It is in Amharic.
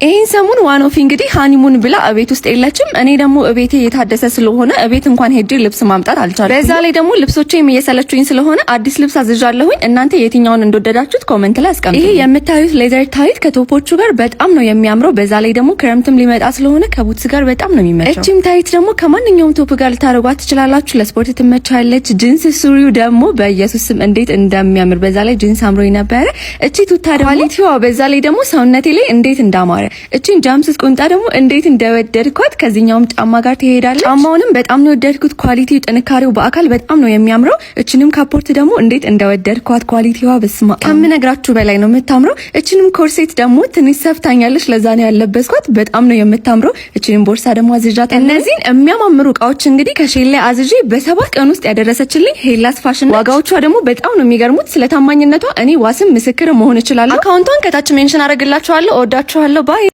ይሄን ሰሞን ዋኖፊ እንግዲህ ሃኒሙን ብላ እቤት ውስጥ የለችም። እኔ ደግሞ እቤቴ የታደሰ ስለሆነ እቤት እንኳን ሄጄ ልብስ ማምጣት አልቻልኩም። በዛ ላይ ደግሞ ልብሶቼም እየሰለቹኝ ስለሆነ አዲስ ልብስ አዝዣለሁኝ። እናንተ የትኛውን እንደወደዳችሁት ኮሜንት ላይ አስቀምጡ። ይሄ የምታዩት ሌዘር ታይት ከቶፖቹ ጋር በጣም ነው የሚያምረው። በዛ ላይ ደግሞ ክረምትም ሊመጣ ስለሆነ ከቡትስ ጋር በጣም ነው የሚመቸው። እቺም ታይት ደግሞ ከማንኛውም ቶፕ ጋር ልታረጓት ትችላላችሁ። ለስፖርት ትመቻለች። ጂንስ ሱሪው ደግሞ በኢየሱስ ስም እንዴት እንደሚያምር በዛ ላይ ጂንስ አምሮኝ ነበረ። እቺ ቱታ ደግሞ ኳሊቲዋ በዛ ላይ ደግሞ ሰውነቴ ላይ እንዴት እንዳማረ እቺን ጃምስ ቁንጣ ደግሞ እንዴት እንደወደድኳት ከዚህኛውም ጫማ ጋር ትሄዳለች። ጫማውንም በጣም ነው ወደድኩት። ኳሊቲው ጥንካሬው በአካል በጣም ነው የሚያምረው። እቺንም ካፖርት ደግሞ እንዴት እንደወደድኳት ኳሊቲዋ በስማ ከምነግራችሁ በላይ ነው የምታምረው። እቺንም ኮርሴት ደግሞ ትንሽ ሰፍታኛለች፣ ለዛ ነው ያለበስኳት። በጣም ነው የምታምረው። እቺንም ቦርሳ ደግሞ አዝዣት። እነዚህን የሚያማምሩ እቃዎች እንግዲህ ከሼላ አዝዤ በ7 ቀን ውስጥ ያደረሰችልኝ ሄላስ ፋሽን። ዋጋዎቿ ደግሞ በጣም ነው የሚገርሙት። ስለታማኝነቷ እኔ ዋስም ምስክር መሆን እችላለሁ። አካውንቷን ከታች ሜንሽን አደርግላችኋለሁ። እወዳችኋለሁ። ባይ